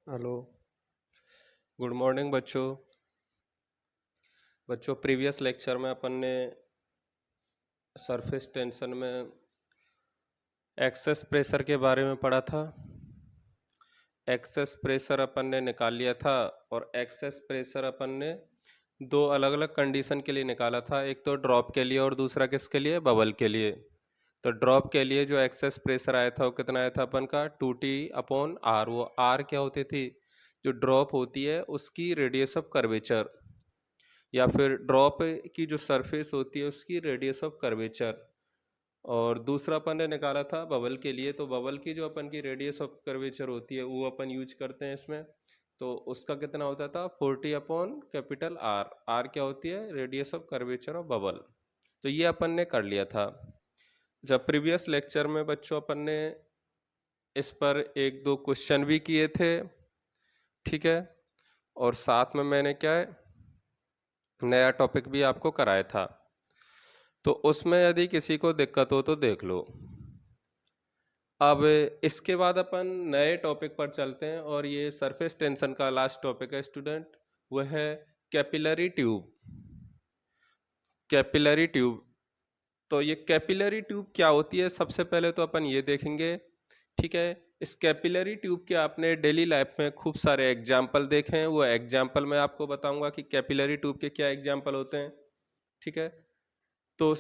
Hello. Good morning बच्चों। Previous lecture में अपन ने सरफेस टेंशन में एक्सेस प्रेशर के बारे में पढ़ा था। एक्सेस प्रेशर अपन ने निकाल लिया था और एक्सेस प्रेशर अपन ने दो अलग अलग कंडीशन के लिए निकाला था, एक तो ड्रॉप के लिए और दूसरा किसके लिए, बबल के लिए। तो ड्रॉप के लिए जो एक्सेस प्रेशर आया था वो कितना आया था अपन का 2T/R। वो R क्या होती थी, जो ड्रॉप होती है उसकी रेडियस ऑफ कर्वेचर, या फिर ड्रॉप की जो सरफेस होती है उसकी रेडियस ऑफ कर्वेचर। और दूसरा अपन ने निकाला था बबल के लिए, तो बबल की जो अपन की रेडियस ऑफ कर्वेचर होती है वो अपन यूज करते हैं इसमें। तो उसका कितना होता था 40/R। आर क्या होती है, radius of curvature of bubble. तो ये अपन ने कर लिया था। जब प्रीवियस लेक्चर में बच्चों अपन ने इस पर एक दो क्वेश्चन भी किए थे, ठीक है, और साथ में मैंने क्या है नया टॉपिक भी आपको कराया था। तो उसमें यदि किसी को दिक्कत हो तो देख लो। अब इसके बाद अपन नए टॉपिक पर चलते हैं और ये सरफेस टेंशन का लास्ट टॉपिक है स्टूडेंट, वह है कैपिलरी ट्यूब। कैपिलरी ट्यूब, तो ये कैपिलरी ट्यूब क्या होती है सबसे पहले तो अपन ये देखेंगे, ठीक है। इस कैपिलरी ट्यूब के आपने डेली लाइफ में खूब सारे एग्जाम्पल देखे हैं, वो एग्जाम्पल मैं आपको बताऊंगा कि कैपिलरी ट्यूब के क्या एग्जाम्पल होते हैं, ठीक है। तो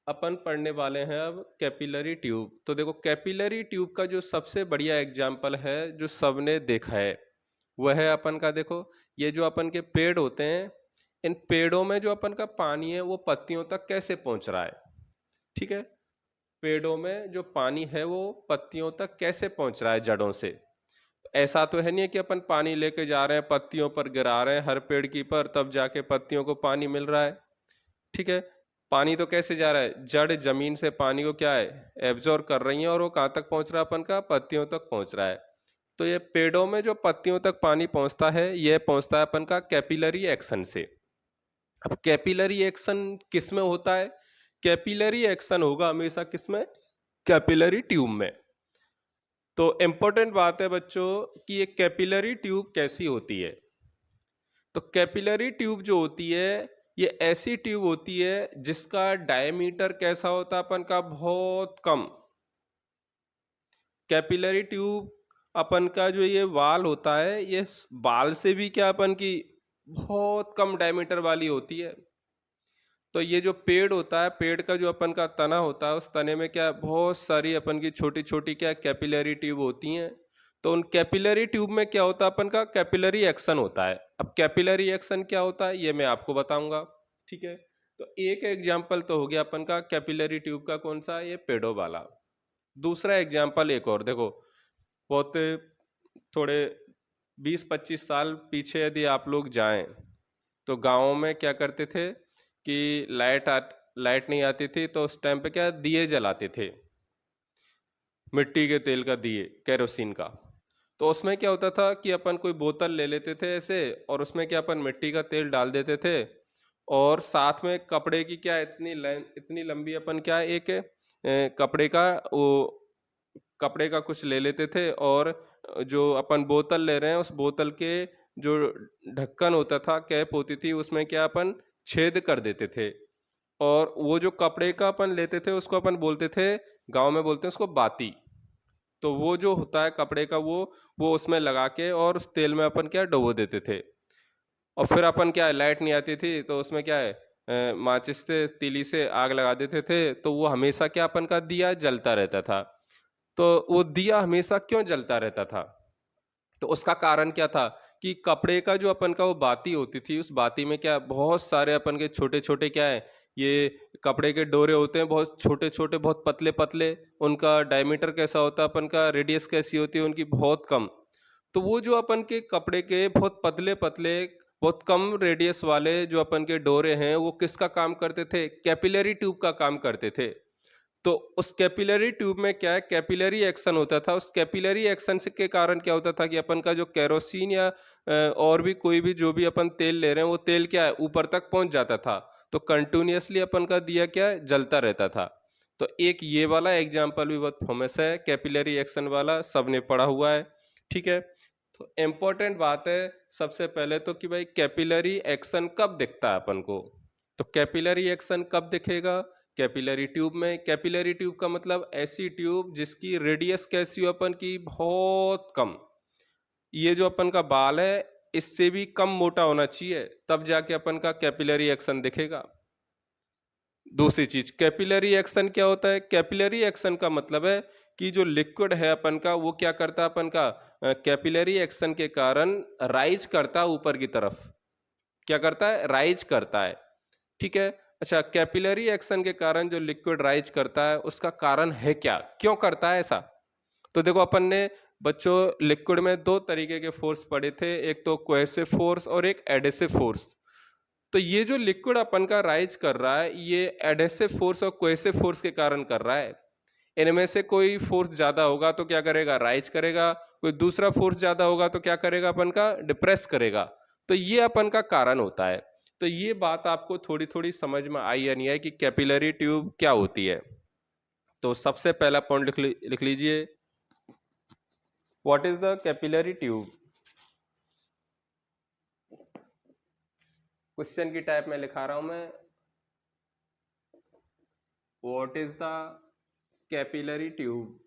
अपन पढ़ने वाले हैं अब कैपिलरी ट्यूब। तो देखो कैपिलरी ट्यूब का जो सबसे बढ़िया एग्जाम्पल है जो सबने देखा है वह है अपन का, देखो ये जो अपन के पेड़ होते हैं, इन पेड़ों में जो अपन का पानी है वो पत्तियों तक कैसे पहुंच रहा है, ठीक है। पेड़ों में जो पानी है वो पत्तियों तक कैसे पहुंच रहा है जड़ों से। ऐसा तो है नहीं कि अपन पानी लेके जा रहे हैं पत्तियों पर गिरा रहे हैं हर पेड़ की पर तब जाके पत्तियों को पानी मिल रहा है, ठीक है। पानी तो कैसे जा रहा है, जड़ जमीन से पानी को क्या है एब्जॉर्ब कर रही है और वो कहाँ तक पहुंच रहा है अपन का, पत्तियों तक पहुंच रहा है। तो ये पेड़ों में जो पत्तियों तक पानी पहुंचता है ये पहुंचता है अपन का कैपिलरी एक्शन से। अब कैपिलरी एक्शन किस में होता है, कैपिलरी एक्शन होगा हमेशा किसमें, कैपिलरी ट्यूब में। तो इंपॉर्टेंट बात है बच्चों कि ये कैपिलरी ट्यूब कैसी होती है। तो कैपिलरी ट्यूब जो होती है ये ऐसी ट्यूब होती है जिसका डायमीटर कैसा होता है अपन का, बहुत कम। कैपिलरी ट्यूब अपन का जो ये वाल होता है ये बाल से भी क्या अपन की बहुत कम डायमीटर वाली होती है। तो ये जो पेड़ होता है, पेड़ का जो अपन का तना होता है उस तने में क्या बहुत सारी अपन की छोटी छोटी क्या कैपिलरी ट्यूब होती हैं। तो उन कैपिलरी ट्यूब में क्या होता है अपन का, कैपिलरी एक्शन होता है। अब कैपिलरी एक्शन क्या होता है ये मैं आपको बताऊंगा, ठीक है। तो एक एग्जाम्पल तो हो गया अपन का कैपिलरी ट्यूब का, कौन सा, ये पेड़ों वाला। दूसरा एग्जाम्पल एक और देखो, बहुत थोड़े 20-25 साल पीछे यदि आप लोग जाएं तो गाँव में क्या करते थे कि लाइट नहीं आती थी तो उस टाइम पे क्या दिए जलाते थे, मिट्टी के तेल का दिए, केरोसिन का। तो उसमें क्या होता था कि अपन कोई बोतल ले लेते थे ऐसे और उसमें क्या अपन मिट्टी का तेल डाल देते थे और साथ में कपड़े की क्या इतनी लंबी अपन क्या एक कपड़े का वो कपड़े का कुछ ले लेते थे और जो अपन बोतल ले रहे हैं उस बोतल के जो ढक्कन होता था, कैप होती थी, उसमें क्या अपन छेद कर देते थे। और वो जो कपड़े का अपन लेते थे उसको अपन बोलते थे, गांव में बोलते हैं उसको बाती। तो वो जो होता है कपड़े का वो उसमें लगा के और उस तेल में अपन क्या डुबो देते थे। और फिर अपन क्या है, लाइट नहीं आती थी तो उसमें क्या है माचिस से तीली से आग लगा देते थे, तो वो हमेशा क्या अपन का दिया जलता रहता था। तो वो दिया हमेशा क्यों जलता रहता था, तो उसका कारण क्या था कि कपड़े का जो अपन का वो बाती होती थी उस बाती में क्या बहुत सारे अपन के छोटे छोटे क्या है, ये कपड़े के डोरे होते हैं बहुत छोटे छोटे बहुत पतले पतले। उनका डायमीटर कैसा होता है अपन का, रेडियस कैसी होती है उनकी, बहुत कम। तो वो जो अपन के कपड़े के बहुत पतले पतले बहुत कम रेडियस वाले जो अपन के डोरे हैं वो किसका काम करते थे, कैपिलरी ट्यूब का काम करते थे। तो उस कैपिलरी ट्यूब में क्या है, कैपिलरी एक्शन होता था। उस कैपिलरी एक्शन से के कारण क्या होता था कि अपन का जो केरोसिन या और भी कोई भी जो भी अपन तेल ले रहे हैं वो तेल क्या है ऊपर तक पहुंच जाता था। तो कंटिन्यूअसली अपन का दिया क्या है जलता रहता था। तो एक ये वाला एग्जाम्पल भी बहुत फेमस है, कैपिलरी एक्शन वाला, सबने पढ़ा हुआ है, ठीक है। तो इम्पोर्टेंट बात है सबसे पहले तो कि भाई कैपिलरी एक्शन कब दिखता है अपन को। तो कैपिलरी एक्शन कब दिखेगा? कैपिलरी ट्यूब में। कैपिलरी ट्यूब का मतलब ऐसी ट्यूब जिसकी रेडियस कैसी हो अपन की, बहुत कम। ये जो अपन का बाल है इससे भी कम मोटा होना चाहिए, तब जाके अपन का कैपिलरी एक्शन दिखेगा। दूसरी चीज, कैपिलरी एक्शन क्या होता है? कैपिलरी एक्शन का मतलब है कि जो लिक्विड है अपन का वो क्या करता है, अपन का कैपिलरी एक्शन के कारण राइज करता है ऊपर की तरफ। क्या करता है? राइज करता है। ठीक है। अच्छा, कैपिलरी एक्शन के कारण जो लिक्विड राइज करता है उसका कारण है क्या, क्यों करता है ऐसा? तो देखो, अपन ने बच्चों लिक्विड में दो तरीके के फोर्स पढ़े थे, एक तो कोहेसिव फोर्स और एक एडेसिव फोर्स। तो ये जो लिक्विड अपन का राइज कर रहा है ये एडेसिव फोर्स और कोहेसिव फोर्स के कारण कर रहा है। इनमें से कोई फोर्स ज्यादा होगा तो क्या करेगा? राइज करेगा। कोई दूसरा फोर्स ज्यादा होगा तो क्या करेगा? अपन का डिप्रेस करेगा। तो ये अपन का कारण होता है। तो ये बात आपको थोड़ी थोड़ी समझ में आई या नहीं आई कि कैपिलरी ट्यूब क्या होती है? तो सबसे पहला पॉइंट लिख लीजिए, what is the capillary tube. Question की टाइप में लिखा रहा हूं मैं, what is the capillary tube.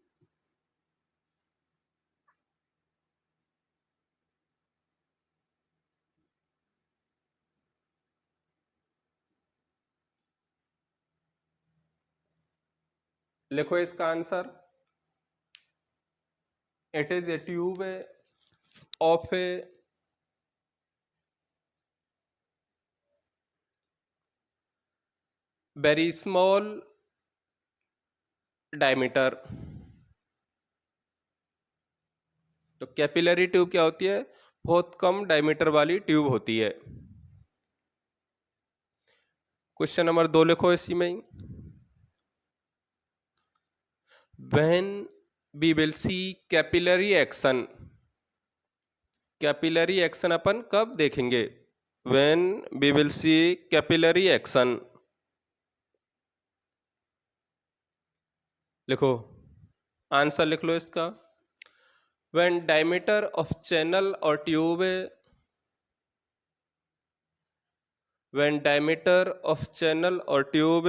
लिखो इसका answer, it is a tube of a very small diameter. तो कैपिलरी ट्यूब क्या होती है? बहुत कम डायमीटर वाली ट्यूब होती है। क्वेश्चन नंबर 2 लिखो इसी में ही, when we will see capillary action. Capillary action अपन कब देखेंगे? When we will see capillary action. लिखो, आंसर लिख लो इसका, when diameter of channel or tube, when diameter of channel or tube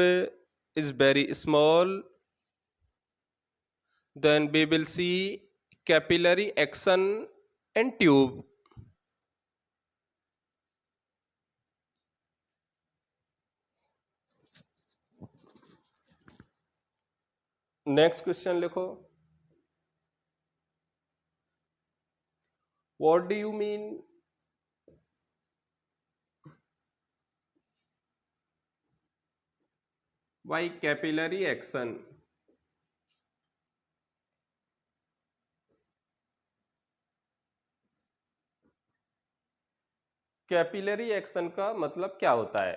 is very small, then we will see capillary action in tube. Next question लिखो, what do you mean by capillary action? Capillary action का मतलब क्या होता है?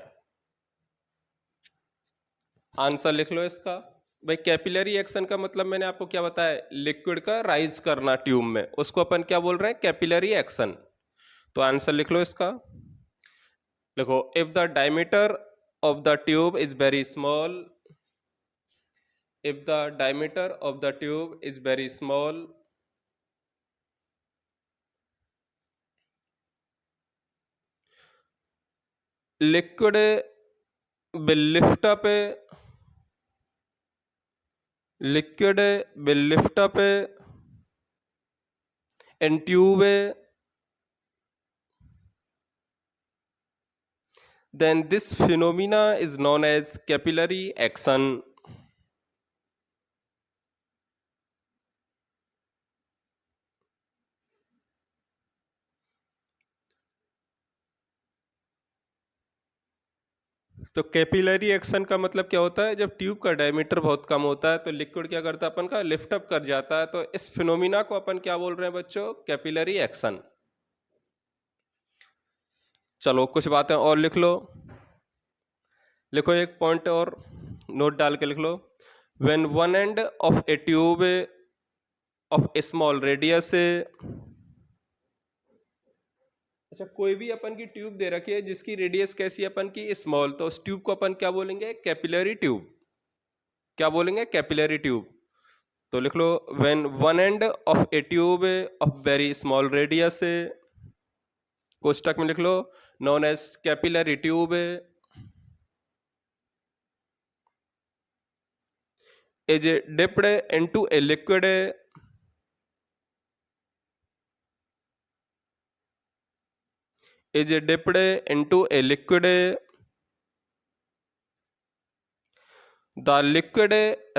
Answer लिख लो इसका। भाई, कैपिलरी एक्शन का मतलब मैंने आपको क्या बताया? लिक्विड का राइज करना ट्यूब में, उसको अपन क्या बोल रहे हैं? Capillary action. तो आंसर लिख लो इसका, देखो, if the diameter of the tube is very small, if the diameter of the tube is very small, liquid will lift up, liquid will lift up in tube, then this phenomena is known as capillary action. तो capillary action का मतलब क्या होता है? जब tube का diameter बहुत कम होता है तो लिक्विड क्या करता है? अपन का लिफ्ट अप कर जाता है। तो इस फिनोमिना को अपन क्या बोल रहे हैं बच्चों? Capillary action. चलो कुछ बातें और लिख लो। लिखो एक पॉइंट और नोट डाल के लिख लो, when one end of a tube of a small radius, अच्छा, कोई भी अपन की ट्यूब दे रखी है जिसकी रेडियस कैसी है? अपन की स्मॉल। तो उस ट्यूब को अपन क्या बोलेंगे? Capillary tube. क्या बोलेंगे? Capillary tube. तो लिख लो when one end of a tube of very small radius, कोष्टक में लिख लो, known as capillary tube, is dipped into a liquid, is dipped into a liquid, the liquid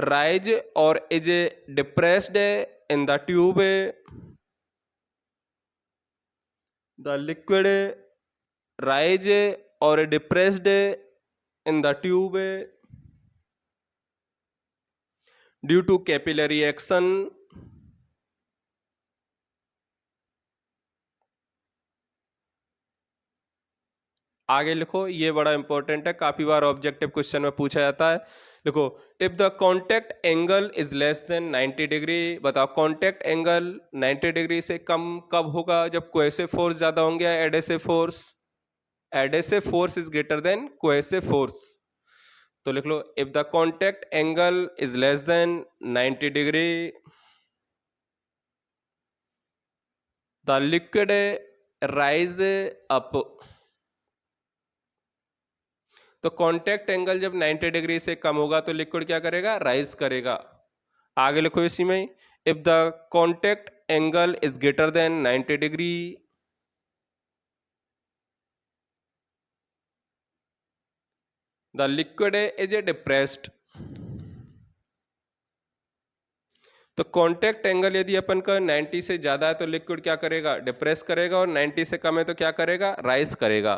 rise or is depressed in the tube, the liquid rise or depressed in the tube due to capillary action, आगे लिखो, ये बड़ा important है, काफी बार objective question में पूछा जाता है। लिखो if the contact angle is less than 90 degree, बताओ कॉन्टेक्ट एंगल 90 डिग्री से कम कब होगा, जब कोहेसिव फोर्स ज्यादा होंगे या adhesive force, adhesive force is greater than cohesive force. तो लिख लो if the contact angle is less than 90 degree the liquid rise up, तो कांटेक्ट एंगल जब 90 डिग्री से कम होगा तो लिक्विड क्या करेगा, राइज करेगा। आगे लिखो इसी में, if the contact angle is greater then 90 degree the liquid is a depressed, तो कांटेक्ट एंगल यदि अपन का 90 से ज्यादा है तो लिक्विड क्या करेगा, डिप्रेस करेगा, और 90 से कम है तो क्या करेगा, राइज करेगा।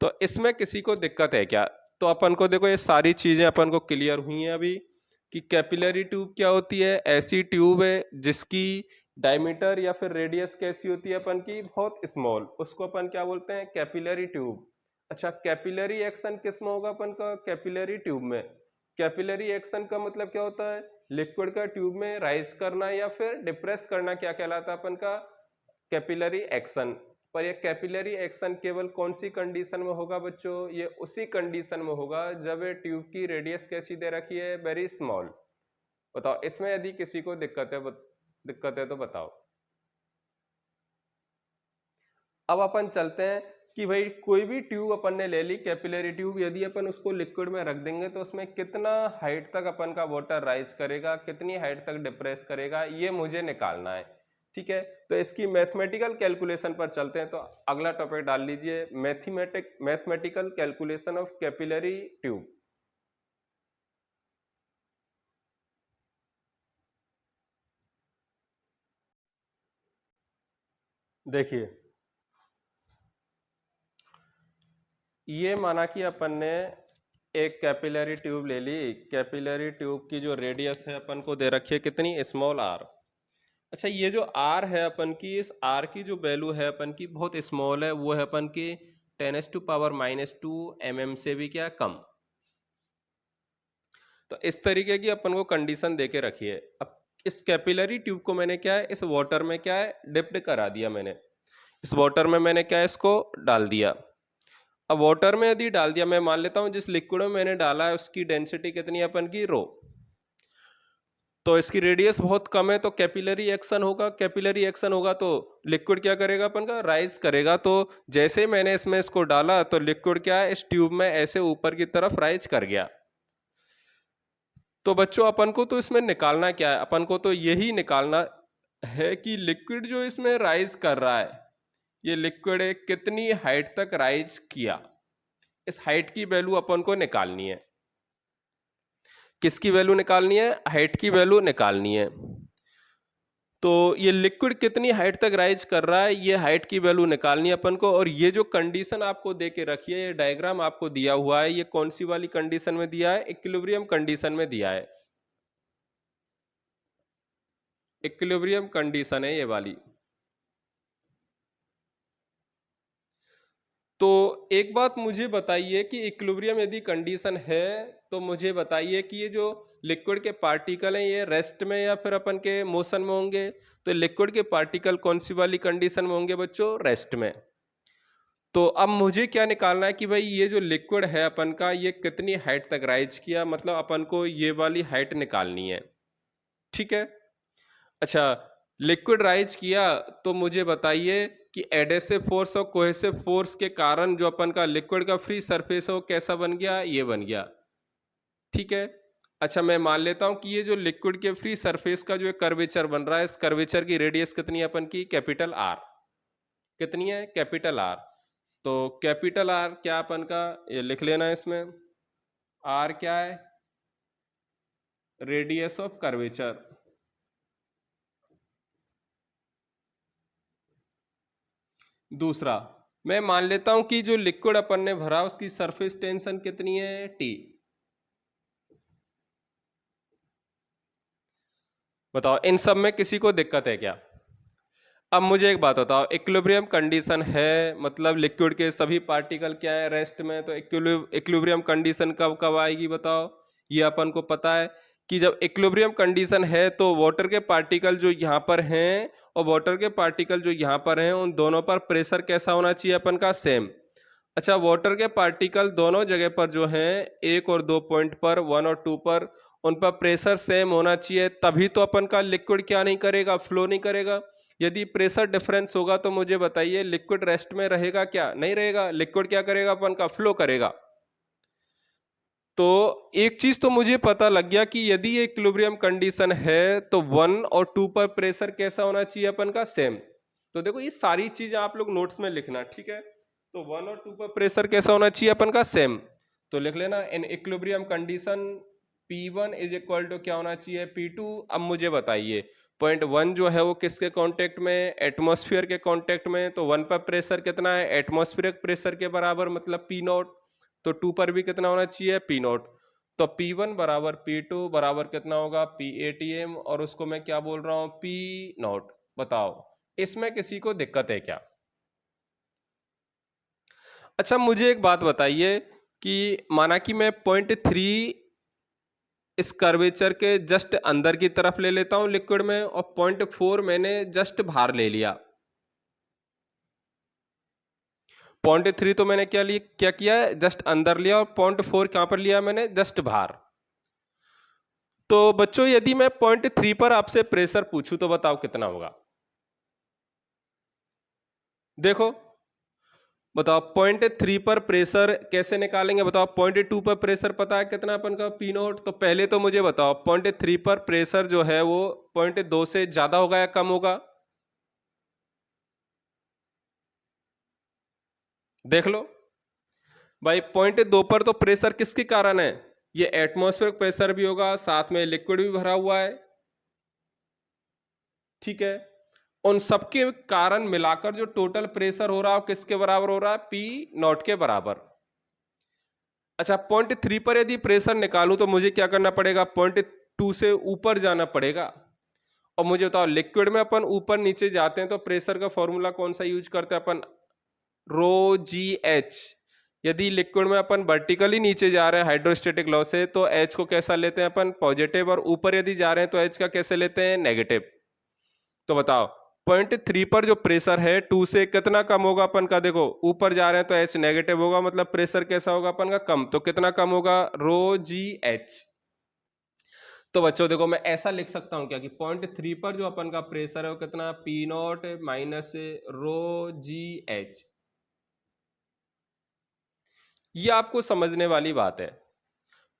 तो इसमें किसी को दिक्कत है क्या, तो अपन को देखो ये सारी चीजें अपन को क्लियर हुई हैं अभी कि कैपिलरी ट्यूब क्या होती है, ऐसी ट्यूब है जिसकी डायमीटर या फिर रेडियस कैसी होती है अपन की, बहुत स्मॉल, उसको अपन क्या बोलते हैं, कैपिलरी ट्यूब। अच्छा कैपिलरी एक्शन किस में होगा अपन का, कैपिलरी ट्यूब में। कैपिलरी एक्शन का मतलब क्या होता है, लिक्विड का ट्यूब में राइज करना या फिर डिप्रेस करना, क्या कहलाता है अपन का, कैपिलरी एक्शन। पर ये कैपिलरी एक्शन केवल कौन सी कंडीशन में होगा बच्चों, ये उसी कंडीशन में होगा जब ये ट्यूब की रेडियस कैसी दे रखी है, वेरी स्मॉल। बताओ इसमें यदि किसी को दिक्कत है तो बताओ। अब अपन चलते हैं कि भाई कोई भी ट्यूब अपन ने ले ली, कैपिलरी ट्यूब, यदि अपन उसको लिक्विड में रख देंगे तो उसमें कितना हाइट तक अपन का वाटर राइज करेगा, कितनी हाइट तक डिप्रेस करेगा, ये मुझे निकालना है। ठीक है, तो इसकी मैथमेटिकल कैलकुलेशन पर चलते हैं। तो अगला टॉपिक डाल लीजिए, mathematical calculation of capillary tube. देखिए ये माना कि अपन ने एक कैपिलरी ट्यूब ले ली, कैपिलरी ट्यूब की जो रेडियस है अपन को दे रखी है कितनी, स्मॉल आर। अच्छा ये जो आर है अपन की, इस आर की जो वैल्यू है अपन की बहुत स्मॉल है, वो है अपन की 10⁻⁻² mm से भी क्या कम। तो इस तरीके की अपन को कंडीशन देके रखी है। अब इस कैपिलरी ट्यूब को मैंने क्या है, इस वाटर में क्या है, डिप्ड करा दिया मैंने, इस वाटर में मैंने क्या है, इसको डाल दिया। अब वाटर में यदि डाल दिया, मैं मान लेता हूं जिस लिक्विड में मैंने डाला है उसकी डेंसिटी कितनी है अपन की, रो, तो इसकी रेडियस बहुत कम है, तो कैपिलरी एक्शन होगा, कैपिलरी एक्शन होगा तो लिक्विड क्या करेगा अपन का, राइज करेगा। तो जैसे मैंने इसमें इसको डाला तो लिक्विड क्या है, इस ट्यूब में ऐसे ऊपर की तरफ राइज कर गया। तो बच्चों अपन को तो इसमें निकालना क्या है, अपन को तो यही निकालना है कि लिक्विड जो इसमें राइज कर रहा है, ये लिक्विड कितनी हाइट तक राइज किया, इस हाइट की वैल्यू अपन को निकालनी है। किसकी वैल्यू निकालनी है, हाइट की वैल्यू निकालनी है। तो ये लिक्विड कितनी हाइट तक राइज कर रहा है, ये हाइट की वैल्यू निकालनी है अपन को। और ये जो कंडीशन आपको दे के रखी है, ये डायग्राम आपको दिया हुआ है, ये कौन सी वाली कंडीशन में दिया है, इक्विलिब्रियम कंडीशन में दिया है, इक्विलिब्रियम कंडीशन है ये वाली। तो एक बात मुझे बताइए कि इक्विलिब्रियम यदि कंडीशन है तो मुझे बताइए कि ये जो लिक्विड के पार्टिकल हैं ये रेस्ट में या फिर अपन के मोशन में होंगे। तो लिक्विड के पार्टिकल कौन सी वाली कंडीशन में होंगे बच्चों, रेस्ट में। तो अब मुझे क्या निकालना है कि भाई ये जो लिक्विड है अपन का, ये कितनी हाइट तक राइज किया, मतलब अपन को ये वाली हाइट निकालनी है। ठीक है। अच्छा, लिक्विड राइज किया तो मुझे बताइए कि एडेसिव फोर्स और कोहेसिव फोर्स के कारण जो अपन का लिक्विड का फ्री सरफेस है वो कैसा बन गया, ये बन गया। ठीक है। अच्छा, मैं मान लेता हूं कि ये जो लिक्विड के फ्री सरफेस का जो कर्वेचर बन रहा है, इस कर्वेचर की रेडियस कितनी है अपन की, कैपिटल आर। कितनी है, कैपिटल आर। तो कैपिटल आर क्या अपन का, ये लिख लेना है इसमें, आर क्या है, रेडियस ऑफ कर्वेचर। दूसरा, मैं मान लेता हूं कि जो लिक्विड अपन ने भरा उसकी सरफेस टेंशन कितनी है, टी। बताओ इन सब में किसी को दिक्कत है क्या? अब मुझे एक बात बताओ, इक्विलिब्रियम कंडीशन है, मतलब लिक्विड के सभी पार्टिकल क्या है, रेस्ट में। तो इक्विलिब्रियम कंडीशन कब कब आएगी बताओ? ये अपन को पता है कि जब इक्विलिब्रियम कंडीशन है तो वाटर के पार्टिकल जो यहाँ पर हैं और वाटर के पार्टिकल जो यहाँ पर हैं, उन दोनों पर प्रेशर कैसा होना चाहिए अपन का, सेम। अच्छा, वाटर के पार्टिकल दोनों जगह पर जो हैं, एक और दो पॉइंट पर, 1 और 2 पर, उन पर प्रेशर सेम होना चाहिए, तभी तो अपन का लिक्विड क्या नहीं करेगा, फ्लो नहीं करेगा। यदि प्रेशर डिफरेंस होगा तो मुझे बताइए लिक्विड रेस्ट में रहेगा क्या, नहीं रहेगा। लिक्विड क्या करेगा अपन का, फ्लो करेगा। तो एक चीज तो मुझे पता लग गया कि यदि ये इक्विलिब्रियम कंडीशन है तो 1 और 2 पर प्रेशर कैसा होना चाहिए अपन का, सेम। तो देखो ये सारी चीज आप लोग नोट्स में लिखना, ठीक है। तो 1 और 2 पर प्रेशर कैसा होना चाहिए अपन का, सेम। तो लिख लेना in equilibrium condition P1 is equal to क्या होना चाहिए, P2। अब मुझे बताइए पॉइंट 1 जो है वो किसके कांटेक्ट में, एटमॉस्फेयर के कांटेक्ट में। तो 1 पर प्रेशर कितना है, एटमॉस्फेरिक प्रेशर के बराबर, मतलब P0। तो 2 पर भी कितना होना चाहिए, P0। तो P1 बराबर P2 बराबर कितना होगा, P ATM, और उसको मैं क्या बोल रहा हूं, P0। बताओ इसमें किसी को दिक्कत है क्या? अच्छा, मुझे एक बात बताइए कि माना कि मैं .3 इस कर्वेचर के जस्ट अंदर की तरफ ले लेता हूं लिक्विड में, और .4 मैंने जस्ट बाहर ले लिया। .3 तो मैंने क्या किया है, जस्ट अंदर लिया, और .4 कहां पर लिया मैंने, जस्ट बाहर। तो बच्चों यदि मैं .3 पर आपसे प्रेशर पूछूं तो बताओ कितना होगा? देखो बताओ, .3 पर प्रेशर कैसे निकालेंगे बताओ। .2 पर प्रेशर पता है कितना अपन का, P0। तो पहले तो मुझे बताओ .3 पर प्रेशर जो है वो .2 से ज्यादा होगा या कम होगा, देख लो भाई। .2 पर तो प्रेशर किसके कारण है, ये एटमॉस्फेरिक प्रेशर भी होगा, साथ में लिक्विड भी भरा हुआ है, ठीक है। उन सबके कारण मिलाकर जो टोटल प्रेशर हो रहा है किसके बराबर हो रहा है, P0 के बराबर। अच्छा, .3 पर यदि प्रेशर निकालूं तो मुझे क्या करना पड़ेगा, .2 से ऊपर जाना पड़ेगा। और मुझे बताओ लिक्विड में अपन ऊपर नीचे जाते हैं तो प्रेशर का फॉर्मूला कौन सा यूज करते हैं अपन, ρGH। यदि लिक्विड में अपन वर्टिकली नीचे जा रहे हैं हाइड्रोस्टेटिक लॉ से तो H को कैसा लेते हैं अपन, पॉजिटिव, और ऊपर यदि जा रहे हैं तो H का कैसे लेते हैं, नेगेटिव। तो बताओ .3 पर जो प्रेशर है 2 से कितना कम होगा अपन का, देखो ऊपर जा रहे हैं तो H नेगेटिव होगा, मतलब प्रेशर कैसा होगा अपन का, कम। तो कितना कम होगा, ρGH। तो बच्चों देखो मैं ऐसा लिख सकता हूं क्या कि .3 पर जो अपन का प्रेशर है वो कितना, P0 माइनस ρGH। ये आपको समझने वाली बात है।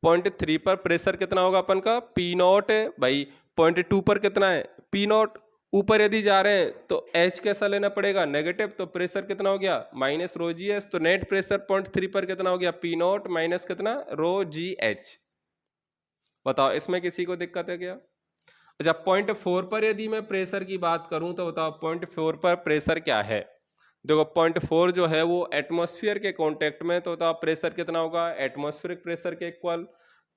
.3 पर प्रेशर कितना होगा अपन का, P0 है भाई। .2 पर कितना है, P0। ऊपर यदि जा रहे हैं तो H कैसा लेना पड़ेगा, नेगेटिव। तो प्रेशर कितना हो गया, माइनस ρGH। तो नेट प्रेशर .3 पर कितना हो गया, P0 माइनस कितना, ρGH। बताओ इसमें किसी को दिक्कत है क्या? अच्छा, .4 पर यदि मैं प्रेशर की बात करूं तो बताओ .4 पर प्रेशर क्या है। देखो .4 जो है वो एटमॉस्फेयर के कांटेक्ट में, तो बताओ प्रेशर कितना होगा, एटमॉस्फेरिक प्रेशर के इक्वल।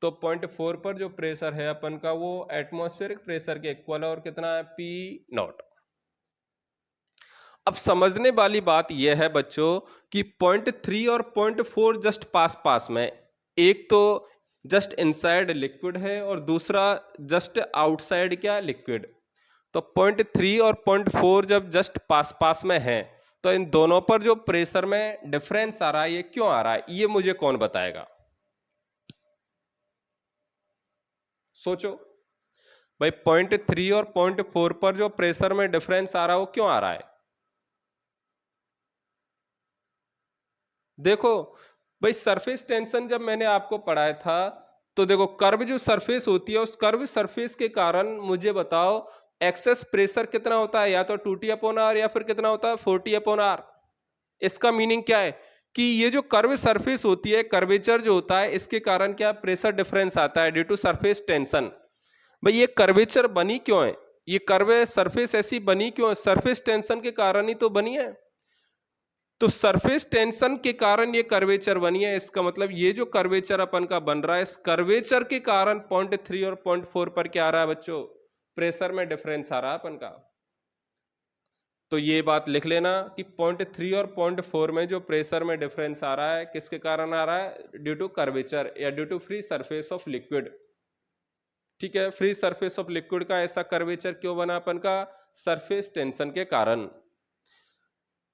तो .4 पर जो प्रेशर है अपन का वो एटमॉस्फेरिक प्रेशर के इक्वल है, और कितना है, P0। अब समझने वाली बात यह है बच्चों कि .3 और .4 जस्ट पास पास में, एक तो जस्ट इनसाइड लिक्विड है और दूसरा जस्ट आउटसाइड क्या, लिक्विड। तो .3 और .4 जब जस्ट पास पास में है तो इन दोनों पर जो प्रेशर में डिफरेंस आ रहा है ये क्यों आ रहा है, ये मुझे कौन बताएगा? सोचो। भाई 0.3 और 0.4 पर जो प्रेशर में डिफरेंस आ रहा है वो क्यों आ रहा है? देखो भाई, सरफेस टेंशन जब मैंने आपको पढ़ाया था तो देखो, कर्व जो सरफेस होती है उस कर्व सरफेस के कारण मुझे बताओ एक्सेस प्रेशर कितना होता है, या तो 2T/R या फिर कितना होता है 4T/R। इसका मीनिंग क्या है कि ये जो कर्व सरफेस होती है, कर्वेचर जो होता है, इसके कारण क्या प्रेशर डिफरेंस आता है ड्यू टू सरफेस टेंशन। भाई ये कर्वेचर बनी क्यों है, ये कर्व सरफेस ऐसी बनी क्यों है? सरफेस टेंशन के कारण ही तो बनी है। तो सरफेस टेंशन के कारण ये कर्वेचर बनी है। इसका मतलब ये जो कर्वेचर अपन का बन रहा है, इस कर्वेचर के कारण 0.3 और 0.4 पर क्या आ रहा है बच्चों? प्रेशर में डिफरेंस आ रहा है अपन का। तो ये बात लिख लेना कि 0.3 और 0.4 में जो प्रेशर में डिफरेंस आ रहा है किसके कारण आ रहा है? ड्यू टू कर्वेचर या due to free surface of liquid. ठीक है, फ्री सरफेस ऑफ लिक्विड का ऐसा कर्वेचर क्यों बना अपन का? सरफेस टेंशन के कारण।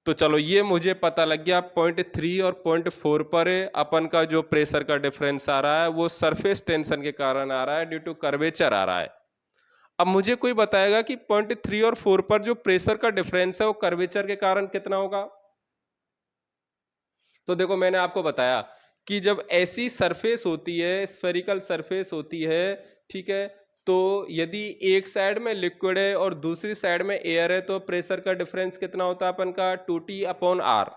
तो चलो ये मुझे पता लग गया, 0.3 और 0.4 पर अपन का जो प्रेशर का डिफरेंस आ रहा है वो सरफेस टेंशन के कारण आ रहा है, ड्यू टू कर्वेचर आ रहा है। अब मुझे कोई बताएगा कि 0.3 और 4 पर जो प्रेशर का डिफरेंस है वो कर्वेचर के कारण कितना होगा? तो देखो मैंने आपको बताया कि जब ऐसी सरफेस होती है, स्फेरिकल सरफेस होती है, ठीक है, तो यदि एक साइड में लिक्विड है और दूसरी साइड में एयर है तो प्रेशर का डिफरेंस कितना होता है अपन का? 2T/R।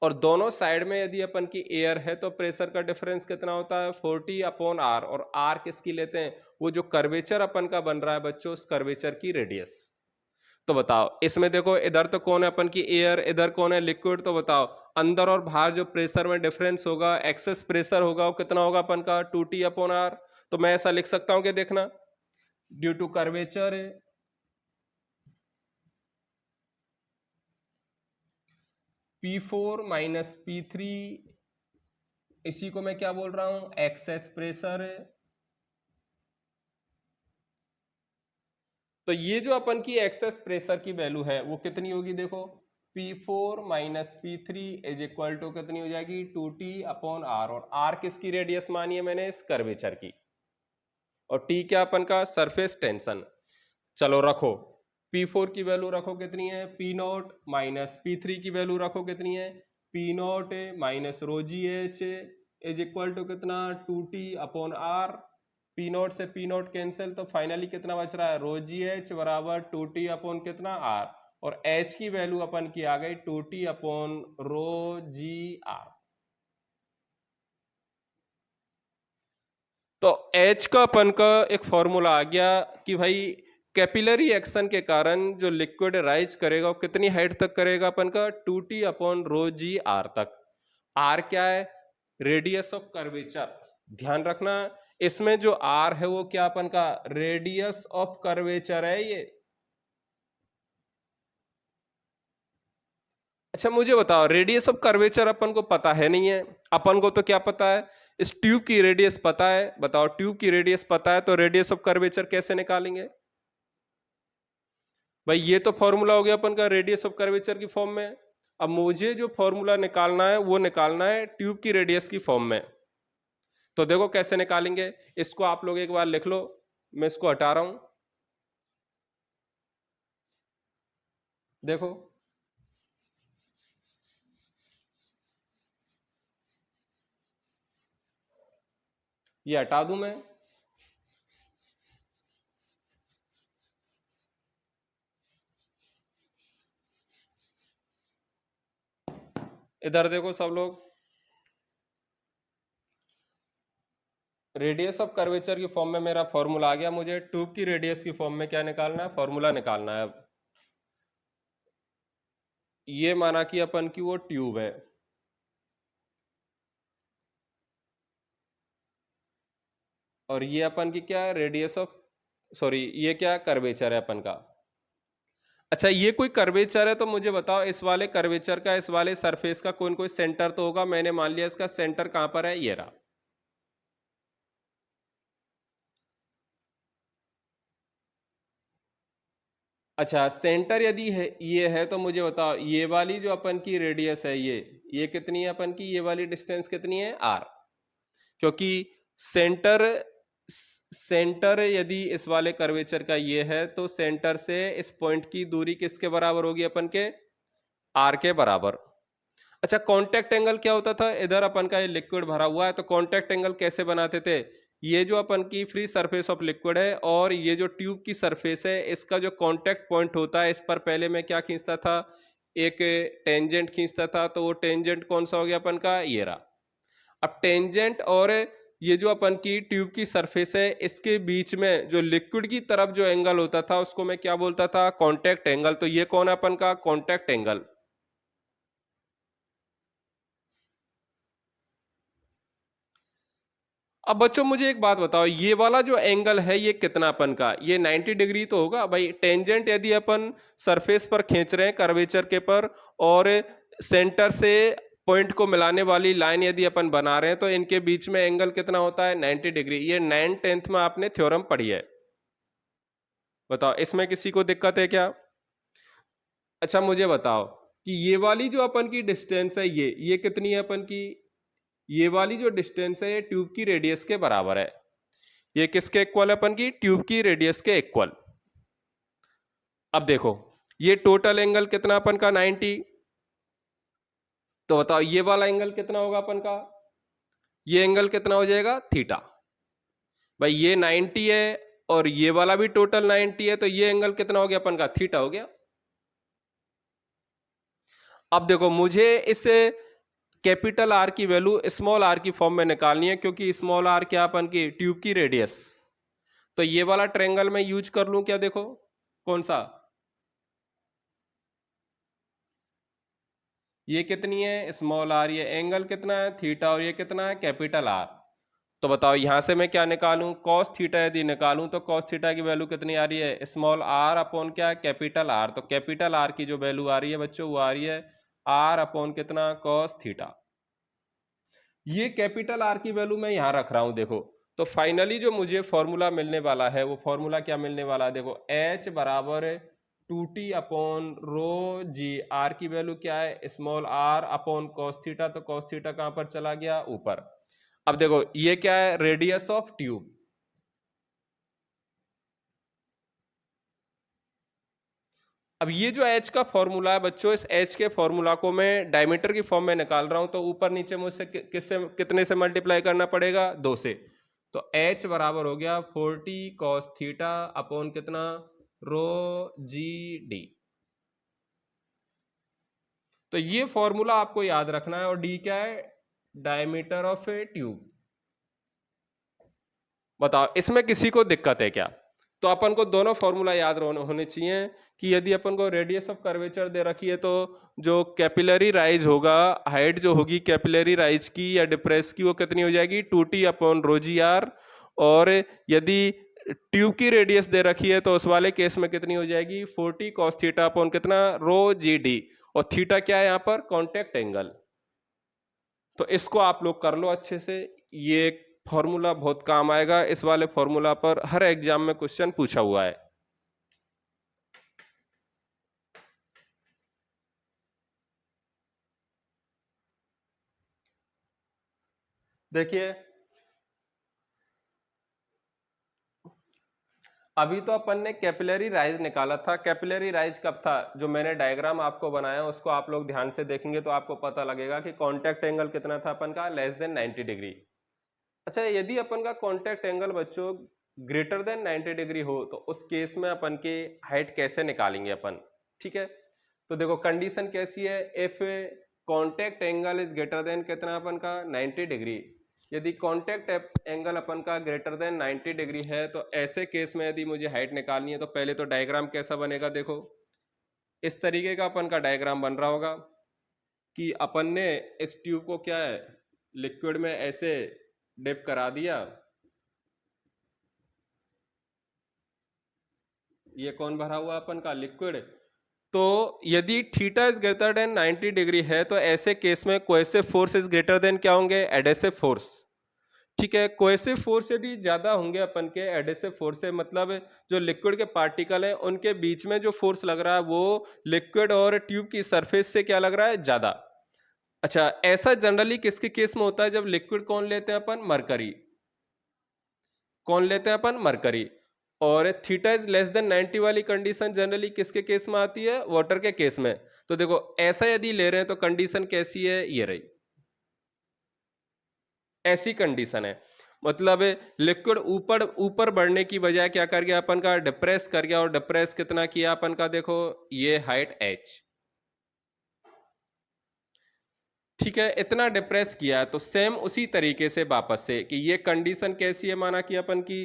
और दोनों साइड में यदि अपन की एयर है तो प्रेशर का डिफरेंस कितना होता है? 4T/R। और R किसकी लेते हैं? वो जो कर्वेचर अपन का बन रहा है बच्चों, उस कर्वेचर की रेडियस। तो बताओ इसमें देखो, इधर तो कौन है अपन की एयर, इधर कौन है लिक्विड। तो बताओ अंदर और बाहर जो प्रेशर में डिफरेंस होगा, एक्सेस प्रेशर होगा, वो कितना होगा अपन का? 2T/R। तो मैं ऐसा लिख सकता हूं कि देखना, due to curvature P4 minus P3, इसी को मैं क्या बोल रहा हूं? Excess pressure. तो ये जो अपन की एक्सेस प्रेशर की वैल्यू है वो कितनी होगी? देखो P4 minus P3 is equal to कितनी हो जाएगी? 2T/R। और R किसकी रेडियस मानी है मैंने? इस कर्वेचर की। और T क्या अपन का? Surface tension. चलो रखो, P4 की वैल्यू रखो कितनी है? P0 माइनस P3 की वैल्यू रखो कितनी है? P0 minus rho g h is equal to कितना? 2T/R। P0 से P0 कैंसिल, तो फाइनली कितना बच रहा है? रो जी एच बराबर 2T अपॉन कितना? R। और H की वैल्यू अपन की आ गई 2T upon rho g r. तो H का अपन का एक फॉर्मूला आ गया कि भाई कैपिलरी एक्शन के कारण जो लिक्विड राइज करेगा वो कितनी हाइट तक करेगा अपन का? 2T/ρg/r तक। R क्या है? Radius of curvature. ध्यान रखना इसमें जो R है वो क्या अपन का? रेडियस ऑफ कर्वेचर है ये। अच्छा मुझे बताओ, रेडियस ऑफ कर्वेचर अपन को पता है नहीं है। अपन को तो क्या पता है? इस ट्यूब की रेडियस पता है। बताओ ट्यूब की रेडियस पता है तो रेडियस ऑफ कर्वेचर कैसे निकालेंगे? भाई ये तो फॉर्मूला हो गया अपन का रेडियस ऑफ कर्वेचर की फॉर्म में। अब मुझे जो फॉर्मूला निकालना है वो निकालना है ट्यूब की रेडियस की फॉर्म में। तो देखो कैसे निकालेंगे, इसको आप लोग एक बार लिख लो, मैं इसको हटा रहा हूं। देखो ये हटा दूं मैं। इधर देखो सब लोग, रेडियस ऑफ कर्वेचर की फॉर्म में मेरा फॉर्मूला आ गया। मुझे ट्यूब की रेडियस की फॉर्म में क्या निकालना है? फॉर्मूला निकालना है। अब ये माना कि अपन की वो ट्यूब है, और ये अपन की क्या है? रेडियस ऑफ, सॉरी ये क्या? कर्वेचर है अपन का। अच्छा ये कोई कर्वेचर है तो मुझे बताओ इस वाले कर्वेचर का, इस वाले सरफेस का कोई कोई सेंटर तो होगा। मैंने मान लिया इसका सेंटर कहां पर है? ये रहा। अच्छा सेंटर यदि है, ये है, तो मुझे बताओ ये वाली जो अपन की रेडियस है ये कितनी है अपन की? ये वाली डिस्टेंस कितनी है? R। क्योंकि सेंटर सेंटर यदि इस वाले कर्वेचर का ये है तो सेंटर से इस पॉइंट की दूरी किसके बराबर होगी अपन के, आर के बराबर। अच्छा, कांटेक्ट एंगल क्या होता था, इधर अपन का ये लिक्विड भरा हुआ है तो कांटेक्ट एंगल कैसे बनाते थे, ये जो अपन की फ्री सरफेस ऑफ लिक्विड है और ये जो ट्यूब की सरफेस है इसका जो कांटेक्ट पॉइंट होता है, इस पर पहले मैं क्या खींचता था, एक टेंजेंट खींचता था। तो वो टेंजेंट कौन सा हो गया अपन का, ये रहा। अब टेंजेंट और ये जो अपन की ट्यूब की सरफेस है इसके बीच में जो लिक्विड की तरफ जो एंगल होता था उसको मैं क्या बोलता था, कांटेक्ट एंगल। तो ये कौन है अपन का, कांटेक्ट एंगल। अब बच्चों मुझे एक बात बताओ, ये वाला जो एंगल है ये कितना अपन का, ये 90 डिग्री तो होगा भाई। टेंजेंट यदि अपन सरफेस पर खींच रहे हैं कर्वेचर के पर, और सेंटर से पॉइंट को मिलाने वाली लाइन यदि अपन बना रहे हैं तो इनके बीच में एंगल कितना होता है, 90 डिग्री। ये 9th में आपने थ्योरम पढ़ी है। बताओ इसमें किसी को दिक्कत है क्या। अच्छा मुझे बताओ कि ये वाली जो अपन की डिस्टेंस है ये कितनी है अपन की, ये वाली जो डिस्टेंस है ये ट्यूब की रेडियस के बराबर है। ये किसके इक्वल है अपन की, ट्यूब की रेडियस के इक्वल। अब देखो ये टोटल एंगल कितना अपन का, 90। तो बताओ ये वाला एंगल कितना होगा अपन का, ये एंगल कितना हो जाएगा, थीटा। भाई ये 90 है और ये वाला भी टोटल 90 है, तो ये एंगल कितना हो गया अपन का, थीटा हो गया। अब देखो मुझे इस कैपिटल आर की वैल्यू स्मॉल आर की फॉर्म में निकालनी है, क्योंकि स्मॉल आर क्या अपन की, ट्यूब की रेडियस। तो ये वाला ट्रायंगल मैं यूज कर लूं क्या, देखो कौन सा, ये कितनी है स्मॉल आर, ये एंगल कितना है थीटा, और ये कितना है कैपिटल आर। तो बताओ यहां से मैं क्या निकालूं, कॉस थीटा यदि निकालूं तो कॉस थीटा की वैल्यू कितनी आ रही है, स्मॉल आर अपॉन क्या है, कैपिटल आर। तो कैपिटल आर की जो वैल्यू आ रही है बच्चों वो आ रही है आर अपॉन कितना, कॉस थीटा। ये कैपिटल आर की वैल्यू मैं यहां रख रहा हूं देखो। तो फाइनली जो मुझे फॉर्मूला मिलने वाला है वो फॉर्मूला क्या मिलने वाला है, देखो एच बराबर 2t upon rho g, r की वैल्यू क्या है small r upon cos theta. तो कॉस थीटा कहां पर चला गया, ऊपर। अब देखो ये क्या है, रेडियस ऑफ ट्यूब। अब ये जो एच का फॉर्मूला है बच्चों, इस एच के फॉर्मूला को मैं डायमीटर की फॉर्म में निकाल रहा हूं, तो ऊपर नीचे मुझसे किससे कितने से मल्टीप्लाई करना पड़ेगा, 2 से। तो एच बराबर हो गया 40 कॉस थीटा अपॉन कितना, रो जी डी। तो ये फॉर्मूला आपको याद रखना है। और डी क्या है, डायमीटर ऑफ ए ट्यूब। बताओ इसमें किसी को दिक्कत है क्या। तो अपन को दोनों फॉर्मूला याद होने चाहिए कि यदि अपन को रेडियस ऑफ कर्वेचर दे रखी है तो जो कैपिलरी राइज होगा, हाइट जो होगी कैपिलरी राइज की या डिप्रेस की, वो कितनी हो जाएगी, 2t upon rho g are. और यदि ट्यूब की रेडियस दे रखी है तो उस वाले केस में कितनी हो जाएगी, 40 कॉस थीटा अपॉन कितना, रो जी डी। और थीटा क्या है यहाँ पर, कॉन्टेक्ट एंगल। तो इसको आप लोग कर लो अच्छे से, ये फॉर्मूला बहुत काम आएगा। इस वाले फॉर्मूला पर हर एग्जाम में क्वेश्चन पूछा हुआ है। देखिए अभी तो अपन ने कैपिलरी राइज निकाला था। कैपिलरी राइज कब था, जो मैंने डायग्राम आपको बनाया उसको आप लोग ध्यान से देखेंगे तो आपको पता लगेगा कि कांटेक्ट एंगल कितना था अपन का, लेस देन 90 डिग्री। अच्छा यदि अपन का कांटेक्ट एंगल बच्चों ग्रेटर देन 90 डिग्री हो तो उस केस में अपन की हाइट कैसे निकालेंगे अपन, ठीक है। तो देखो कंडीशन कैसी है, if contact angle is greater then कितना अपन का, 90 डिग्री। यदि कांटेक्ट एंगल अपन का ग्रेटर देन 90 डिग्री है तो ऐसे केस में यदि मुझे हाइट निकालनी है तो पहले तो डायग्राम कैसा बनेगा, देखो इस तरीके का अपन का डायग्राम बन रहा होगा कि अपन ने इस ट्यूब को क्या है, लिक्विड में ऐसे डिप करा दिया। ये कौन भरा हुआ अपन का, लिक्विड। तो यदि theta is greater then 90 degree है तो ऐसे केस में cohesive force is greater then क्या होंगे, एडेसिव फोर्स। ठीक है, कोएसिव फोर्स यदि ज्यादा होंगे अपन के एडेसिव फोर्स से, मतलब जो लिक्विड के पार्टिकल हैं उनके बीच में जो फोर्स लग रहा है वो लिक्विड और ट्यूब की सरफेस से क्या लग रहा है, ज्यादा। अच्छा ऐसा जनरली किसके केस में होता है, जब लिक्विड कौन लेते हैं अपन, मरकरी। कौन लेते हैं अपन? मरकरी। और थीटा इज लेस देन 90 वाली कंडीशन जनरली किसके केस में आती है? वाटर के केस में। तो देखो ऐसा यदि ले रहे हैं तो कंडीशन कैसी है? ये रही, ऐसी कंडीशन है। मतलब लिक्विड ऊपर ऊपर बढ़ने की बजाय क्या कर गया अपन का? डिप्रेस कर गया। और डिप्रेस कितना किया अपन का? देखो ये हाइट h, ठीक है, इतना डिप्रेस किया है। तो सेम उसी तरीके से वापस से कि ये कंडीशन कैसी है माना कि अपन की,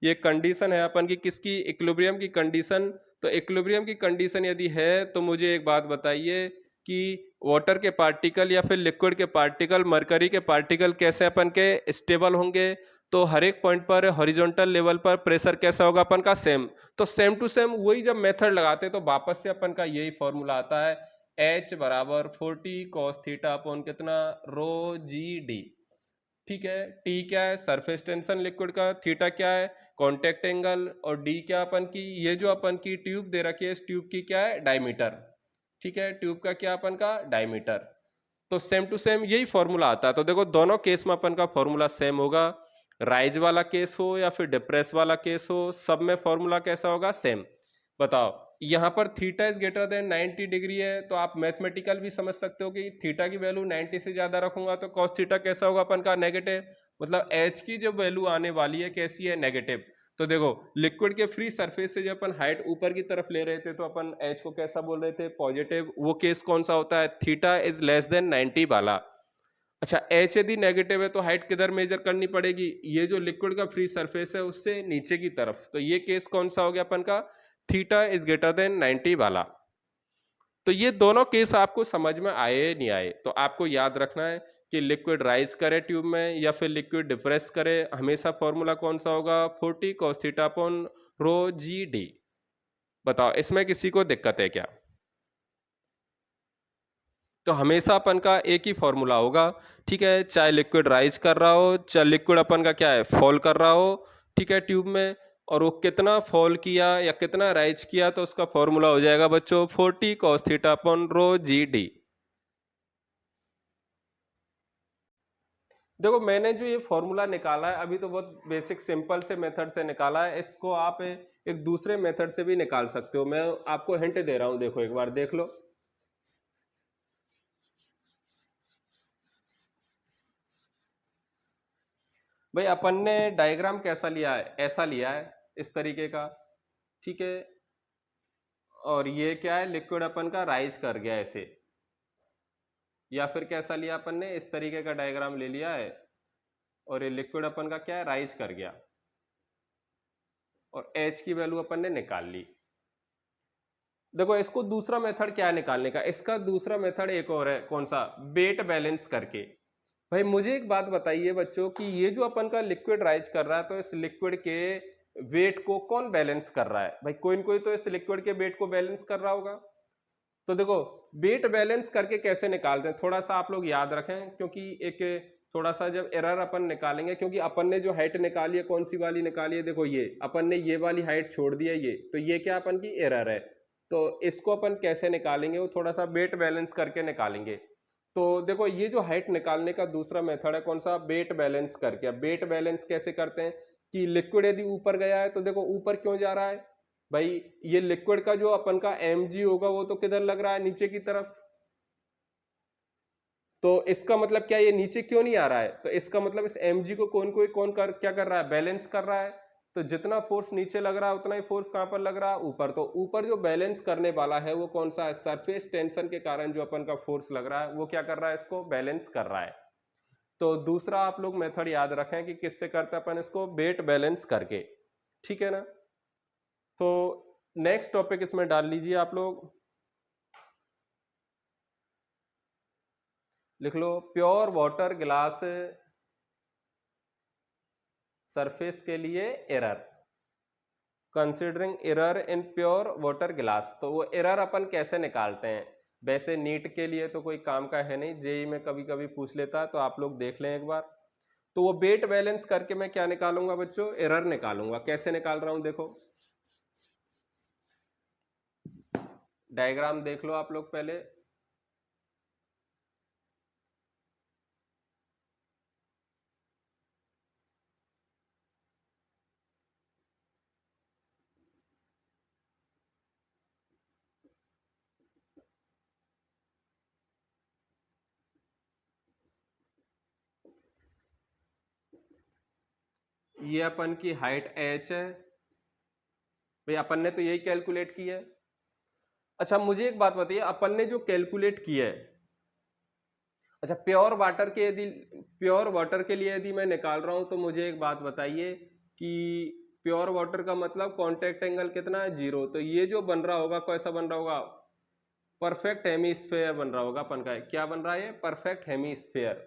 ये कंडीशन है अपन की किसकी? इक्विलिब्रियम की कंडीशन। तो इक्विलिब्रियम की कंडीशन यदि है तो मुझे एक बात बताइए कि वाटर के पार्टिकल या फिर लिक्विड के पार्टिकल, मरकरी के पार्टिकल कैसे अपन के स्टेबल होंगे? तो हर एक पॉइंट पर हॉरिजॉन्टल लेवल पर प्रेशर कैसा होगा अपन का? सेम। तो सेम टू सेम वही जब मेथड लगाते हैं तो वापस से अपन का यही फॉर्मूला आता है, H बराबर 40 cos थीटा अपॉन कितना? रो जी डी। ठीक है, टी क्या है? सरफेस टेंशन लिक्विड का, थीटा क्या है? कॉन्टेक्ट एंगल, और डी क्या अपन की? ये जो अपन की ट्यूब दे रखी है, इस ट्यूब की क्या है? डायमीटर। ठीक है, ट्यूब का क्या अपन का? डायमीटर। तो सेम टू सेम यही फॉर्मूला आता है। तो देखो दोनों केस में अपन का फॉर्मूला सेम होगा, राइज वाला केस हो या फिर डिप्रेस वाला केस हो, सब में फॉर्मूला कैसा होगा? सेम। बताओ, यहां पर theta is greater then 90 degree है तो आप मैथमेटिकल भी समझ सकते हो कि थीटा की वैल्यू 90 से ज्यादा रखूंगा तो कॉस थीटा कैसा होगा अपन का? नेगेटिव। मतलब एच की जो वैल्यू आने वाली है कैसी है? नेगेटिव। तो देखो लिक्विड के फ्री सरफेस से जब अपन हाइट ऊपर की तरफ ले रहे थे तो अपन एच को कैसा बोल रहे थे? पॉजिटिव। वो केस कौन सा होता है? थीटा इज लेस देन 90 वाला। अच्छा, एच यदि नेगेटिव है तो हाइट किधर मेजर करनी पड़ेगी? ये जो लिक्विड का फ्री सरफेस है उससे नीचे की तरफ। तो ये केस कौन सा हो गया अपन का? थीटा इज ग्रेटर देन 90 वाला। तो ये दोनों केस आपको समझ में आए नहीं आए? तो आपको याद रखना है कि लिक्विड राइज करे ट्यूब में या फिर लिक्विड डिप्रेस करे, हमेशा फॉर्मूला कौन सा होगा? 40 cos theta upon rho G D. बताओ इसमें किसी को दिक्कत है क्या? तो हमेशा अपन का एक ही फॉर्मूला होगा। ठीक है, चाहे लिक्विड राइज कर रहा हो, चाहे लिक्विड अपन का क्या है? फॉल कर रहा हो। ठीक है, ट्यूब में, और वो कितना फॉल किया या कितना राइज किया तो उसका फॉर्मूला हो जाएगा बच्चों 40 cos theta upon rho G D. देखो मैंने जो ये फॉर्मूला निकाला है अभी तो बहुत बेसिक सिंपल से मेथड से निकाला है, इसको आप एक दूसरे मेथड से भी निकाल सकते हो। मैं आपको हिंट दे रहा हूं, देखो एक बार देख लो। भाई अपन ने डायग्राम कैसा लिया है? ऐसा लिया है, इस तरीके का। ठीक है, और ये क्या है? लिक्विड अपन का राइज कर गया ऐसे, या फिर कैसा लिया अपन ने? इस तरीके का डायग्राम ले लिया है, और ये लिक्विड अपन का क्या है? राइज कर गया, और एच की वैल्यू अपन ने निकाल ली। देखो इसको दूसरा मेथड क्या है निकालने का? इसका दूसरा मेथड एक और है, कौन सा? वेट बैलेंस करके। भाई मुझे एक बात बताइए बच्चों कि ये जो अपन का लिक्विड राइज कर रहा है तो इस लिक्विड के वेट को कौन बैलेंस कर रहा है? भाई कोई न कोई तो इस लिक्विड के वेट को बैलेंस कर रहा होगा। तो देखो वेट बैलेंस करके कैसे निकालते हैं थोड़ा सा आप लोग याद रखें, क्योंकि एक थोड़ा सा जब एरर अपन निकालेंगे, क्योंकि अपन ने जो हाइट निकाली है कौन सी वाली निकाली है? देखो ये अपन ने ये वाली हाइट छोड़ दी है, ये तो ये क्या अपन की एरर है। तो इसको अपन कैसे निकालेंगे? वो थोड़ा सा वेट बैलेंस करके निकालेंगे। तो देखो ये जो हाइट निकालने का दूसरा मेथड है, कौन सा? वेट बैलेंस करके। अब वेट बैलेंस कैसे करते हैं कि लिक्विड यदि ऊपर गया है तो देखो ऊपर क्यों जा रहा है? भाई ये लिक्विड का जो अपन का mg होगा वो तो किधर लग रहा है? नीचे की तरफ। तो इसका मतलब क्या, ये नीचे क्यों नहीं आ रहा है? तो इसका मतलब इस mg को कौन क्या कर रहा है? बैलेंस कर रहा है। तो जितना फोर्स नीचे लग रहा है उतना ही फोर्स कहां पर लग रहा है? ऊपर। तो ऊपर जो बैलेंस करने वाला है वो कौन सा है? सरफेस टेंशन के कारण जो अपन का फोर्स लग रहा है वो क्या कर रहा है? इसको बैलेंस कर रहा है। तो दूसरा आप लोग मेथड याद रखें कि किससे करते हैं अपन इसको? वेट बैलेंस करके। ठीक है ना? तो नेक्स्ट टॉपिक इसमें डाल लीजिए आप लोग, लिख लो प्योर वाटर ग्लास सरफेस के लिए error, considering error in pure water glass. तो वो एरर अपन कैसे निकालते हैं? वैसे नीट के लिए तो कोई काम का है नहीं, जेई में कभी कभी पूछ लेता है, तो आप लोग देख लें एक बार। तो वो वेट बैलेंस करके मैं क्या निकालूंगा बच्चों? एरर निकालूंगा। कैसे निकाल रहा हूं देखो, डायग्राम देख लो आप लोग पहले। ये अपन की हाइट h है भाई, अपन ने तो यही कैलकुलेट की है। अच्छा मुझे एक बात बताइए, अपन ने जो कैलकुलेट किया है, अच्छा प्योर वाटर के लिए यदि मैं निकाल रहा हूं तो मुझे एक बात बताइए कि प्योर वाटर का मतलब कांटेक्ट एंगल कितना है, 0। तो ये जो बन रहा होगा कैसा बन रहा होगा, परफेक्ट हेमीस्फेयर बन रहा होगा अपन का। क्या बन रहा है, परफेक्ट हेमीस्फेयर।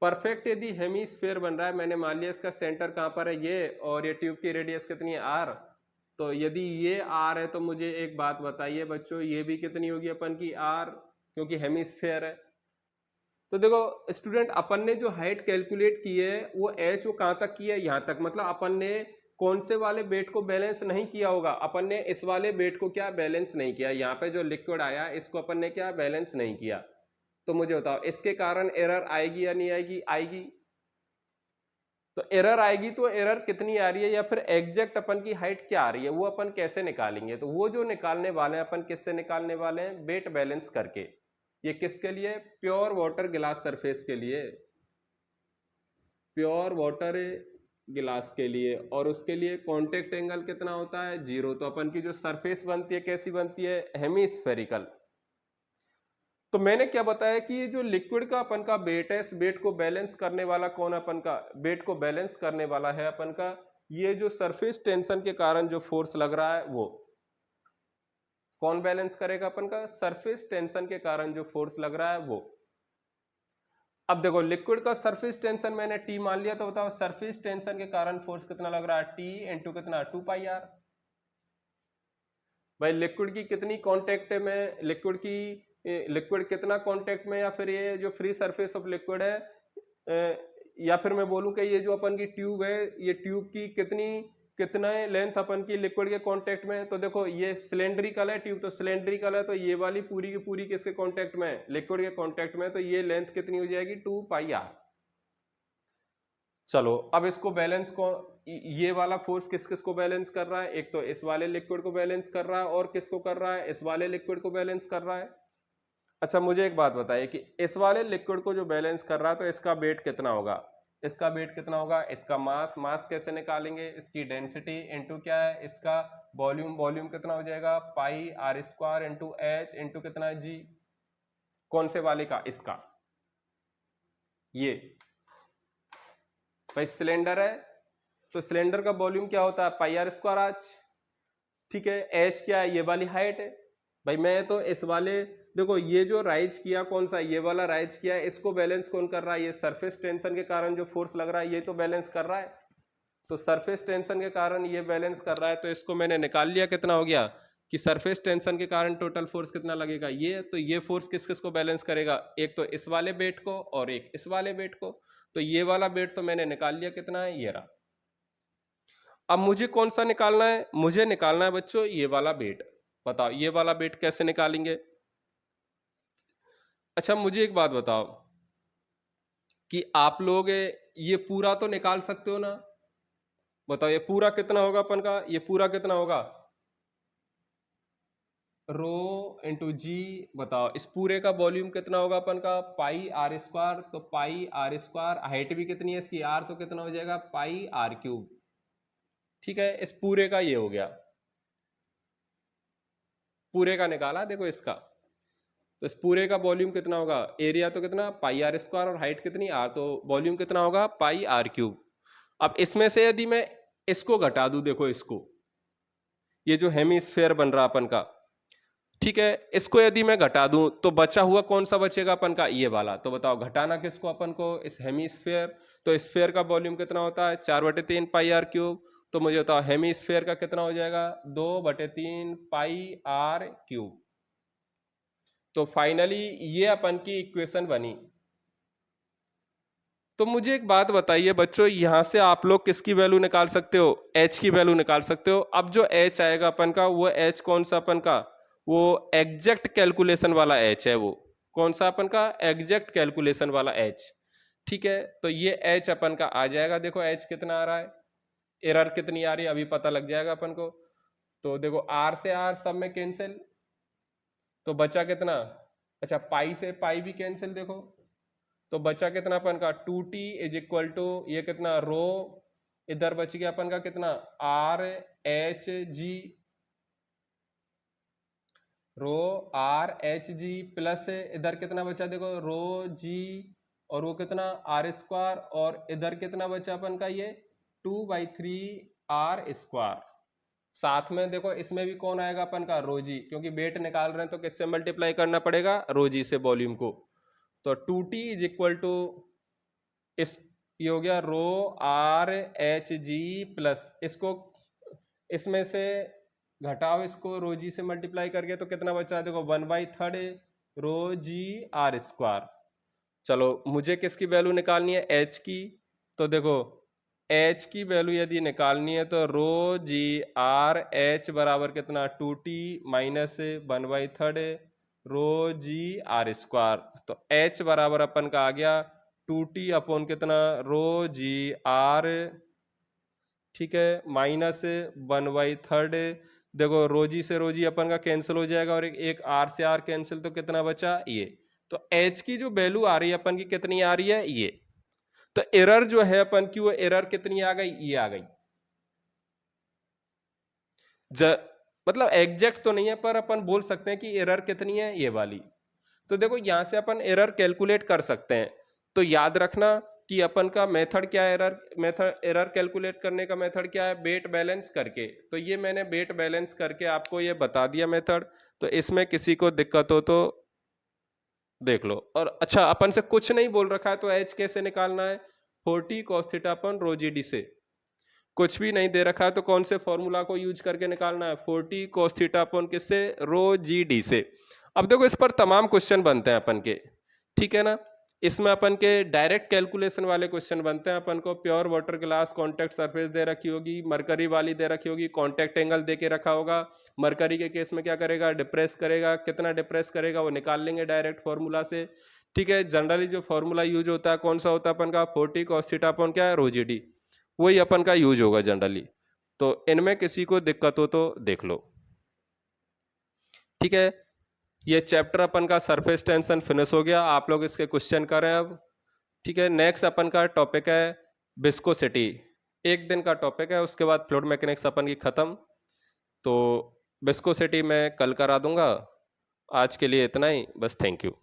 परफेक्ट यदि हेमीस्फेयर बन रहा है, मैंने मान लिया इसका सेंटर कहां पर है, ये, और ये ट्यूब की रेडियस कितनी है, r। तो यदि ये r है तो मुझे एक बात बताइए बच्चों, ये भी कितनी होगी अपन की, r, क्योंकि हेमीस्फेयर है। तो देखो स्टूडेंट, अपन ने जो हाइट कैलकुलेट की है वो h वो कहां तक की है, यहां तक। मतलब अपन ने कौन से वाले बेड को बैलेंस नहीं किया होगा, अपन ने इस वाले बेड को क्या बैलेंस नहीं किया, यहाँ पे जो लिक्विड आया इसको अपन ने क्या बैलेंस नहीं किया। तो मुझे बताओ इसके कारण एरर आएगी या नहीं आएगी, आएगी। तो एरर आएगी तो एरर कितनी आ रही है, या फिर एग्जैक्ट अपन की हाइट क्या आ रही है, वो अपन कैसे निकालेंगे। तो वो जो निकालने वाले हैं अपन, किससे निकालने वाले हैं, वेट बैलेंस करके। ये किसके लिए, प्योर वाटर गिलास सरफेस के लिए, प्योर वाटर गिलास के लिए। और उसके लिए कांटेक्ट एंगल कितना होता है, 0। तो अपन की जो सरफेस बनती है कैसी बनती है, हेमीस्फेरिकल। तो मैंने क्या बताया कि ये जो लिक्विड का अपन का वेट है, इस वेट को बैलेंस करने वाला कौन है, अपन का वेट को बैलेंस करने वाला है अपन का ये जो सरफेस टेंशन के कारण जो फोर्स लग रहा है, वो कौन बैलेंस करेगा, अपन का सरफेस टेंशन के कारण जो फोर्स लग रहा है वो। अब देखो लिक्विड का सरफेस टेंशन मैंने टी मान लिया, तो बताओ सरफेस टेंशन के कारण फोर्स कितना लग रहा है, टी इंटू कितना, 2πr। भाई लिक्विड की कितनी कांटेक्ट में, लिक्विड कितना कांटेक्ट में, या फिर ये जो फ्री सरफेस ऑफ लिक्विड है, या फिर मैं बोलूं कि ये जो अपन की ट्यूब है, ये ट्यूब की कितना लेंथ अपन की लिक्विड के कांटेक्ट में। तो देखो ये सिलेंड्रिकल है ट्यूब, तो सिलेंड्रिकल है तो ये वाली पूरी की पूरी किसके कांटेक्ट में, लिक्विड के कांटेक्ट में। तो ये लेंथ कितनी हो जाएगी, 2πr। चलो अब इसको बैलेंस ये वाला फोर्स किस किस को बैलेंस कर रहा है, एक तो इस वाले लिक्विड को बैलेंस कर रहा है, और किसको कर रहा है, इस वाले लिक्विड को बैलेंस कर रहा है। अच्छा मुझे एक बात बताइए कि इस वाले लिक्विड को जो बैलेंस कर रहा है तो इसका वेट कितना होगा, इसका वेट कितना होगा, इसका मास कैसे निकालेंगे, इसकी डेंसिटी इंटू क्या है, इसका वॉल्यूम कितना हो जाएगा, πr² इंटू एच इंटू कितना है, जी। कौन से वाले का, इसका, ये भाई सिलेंडर है तो सिलेंडर का वॉल्यूम क्या होता है, πr²। ठीक है, एच क्या है, ये वाली हाइट है। भाई मैं तो इस वाले, देखो ये जो राइज किया कौन सा, ये वाला राइज किया, इसको बैलेंस कौन कर रहा है, ये सरफेस टेंशन के कारण जो फोर्स लग रहा है ये तो बैलेंस कर रहा है। तो सरफेस टेंशन के कारण ये बैलेंस कर रहा है, तो इसको मैंने निकाल लिया, कितना हो गया कि सरफेस टेंशन के कारण टोटल फोर्स कितना लगेगा, ये। तो ये फोर्स किस किस को बैलेंस करेगा, एक तो इस वाले वेट को और एक इस वाले वेट को। तो ये वाला वेट तो मैंने निकाल लिया, कितना है, ये रहा। अब मुझे कौन सा निकालना है, मुझे निकालना है बच्चों ये वाला वेट। बताओ ये वाला वेट कैसे निकालेंगे। अच्छा मुझे एक बात बताओ कि आप लोग ये पूरा तो निकाल सकते हो ना, बताओ ये पूरा कितना होगा अपन का, ये पूरा कितना होगा, रो इंटू जी। बताओ इस पूरे का वॉल्यूम कितना होगा अपन का, πr²। तो πr², हाइट भी कितनी है इसकी, r, तो कितना हो जाएगा, πr³। ठीक है, इस पूरे का ये हो गया, पूरे का निकाला देखो इसका। तो इस पूरे का वॉल्यूम कितना होगा, एरिया तो कितना πr² और हाइट कितनी r, तो वॉल्यूम कितना होगा πr³। अब इसमें से यदि मैं इसको घटा दूं, देखो इसको, ये जो हेमीस्फेयर बन रहा अपन का, ठीक है, इसको यदि मैं घटा दूं तो बचा हुआ कौन सा बचेगा अपन का, ये वाला। तो बताओ घटाना किसको अपन को, इस हेमीस्फेयर। तो स्फेयर का वॉल्यूम कितना होता है, 4/3 πr³। तो मुझे बताओ हेमीस्फेयर का कितना हो जाएगा, 2/3 πr³। तो फाइनली ये अपन की इक्वेशन बनी। तो मुझे एक बात बताइए बच्चों, यहां से आप लोग किसकी वैल्यू निकाल सकते हो, h की वैल्यू निकाल सकते हो। अब जो h आएगा अपन का, वो h कौन सा अपन का, वो एग्जैक्ट कैलकुलेशन वाला h है। वो कौन सा अपन का, एग्जैक्ट कैलकुलेशन वाला h। ठीक है, तो ये h अपन का आ जाएगा। देखो h कितना आ रहा है, एरर कितनी आ रही है अभी पता लग जाएगा अपन को। तो देखो r से r सब में कैंसिल, तो बचा कितना, अच्छा पाई से पाई भी कैंसिल, देखो तो बचा कितना अपन का 2t इज इक्वल टू ये कितना रो, इधर बच गया अपन का कितना आर एच जी, रो आर एच जी प्लस इधर कितना बचा देखो रो जी, और वो कितना आर स्क्वायर, और इधर कितना बचा अपन का ये 2/3 आर स्क्वायर। साथ में देखो इसमें भी कौन आएगा अपन का रो जी, क्योंकि वेट निकाल रहे हैं तो किससे मल्टीप्लाई करना पड़ेगा, रो जी से वॉल्यूम को। तो 2t इज इक्वल टू इस ये हो गया रो आर एच जी प्लस इसको इसमें से घटाओ इसको रो जी से मल्टीप्लाई करके, तो कितना बच रहा है देखो 1/3 रो जी आर स्क्वायर। चलो मुझे किसकी वैल्यू निकालनी है, एच की। तो देखो एच की वैल्यू यदि निकालनी है तो रो जी आर एच बराबर कितना 2t minus 1/3 rho g r square. तो एच बराबर अपन का आ गया 2t अपॉन कितना रो जी आर, ठीक है, माइनस 1/3। देखो रोजी से रोजी अपन का कैंसिल हो जाएगा, और एक आर से आर कैंसिल, तो कितना बचा ये। तो एच की जो वैल्यू आ रही है अपन की कितनी आ रही है ये। तो एरर जो है अपन की वो एरर कितनी आ गई, ये आ गई। मतलब एग्जैक्ट तो नहीं है पर अपन बोल सकते हैं कि एरर कितनी है, ये वाली। तो देखो यहां से अपन एरर कैलकुलेट कर सकते हैं। तो याद रखना कि अपन का मेथड क्या है, एरर कैलकुलेट करने का मेथड क्या है, वेट बैलेंस करके। तो ये मैंने वेट बैलेंस करके आपको ये बता दिया मेथड। तो इसमें किसी को दिक्कत हो तो देख लो। और अच्छा अपन से कुछ नहीं बोल रखा है तो एच कैसे निकालना है, 40 cos थीटा अपन रो जी डी से। कुछ भी नहीं दे रखा है तो कौन से फॉर्मूला को यूज करके निकालना है, 40 cos थीटा अपन किससे, रो जी डी से। अब देखो इस पर तमाम क्वेश्चन बनते हैं अपन के, ठीक है ना। इसमें अपन के डायरेक्ट कैलकुलेशन वाले क्वेश्चन बनते हैं। अपन को pure water glass contact surface दे रखी होगी, मरकरी वाली दे रखी होगी, कॉन्टैक्ट एंगल दे के रखा होगा। मरकरी के केस में क्या करेगा, डिप्रेस करेगा, कितना डिप्रेस करेगा वो निकाल लेंगे डायरेक्ट फॉर्मूला से, ठीक है। जनरली जो फॉर्मूला यूज होता है कौन सा होता है अपन का, 40 cos थीटा अपन क्या है रो जी डी, वही अपन का यूज होगा जनरली। तो इनमें किसी को दिक्कत हो तो देख लो, ठीक है। ये चैप्टर अपन का सरफेस टेंशन फिनिश हो गया। आप लोग इसके क्वेश्चन करें अब, ठीक है। नेक्स्ट अपन का टॉपिक है विस्कोसिटी, एक दिन का टॉपिक है, उसके बाद फ्लूइड मैकेनिक्स अपन की खत्म। तो विस्कोसिटी मैं कल करा दूंगा। आज के लिए इतना ही बस, थैंक यू।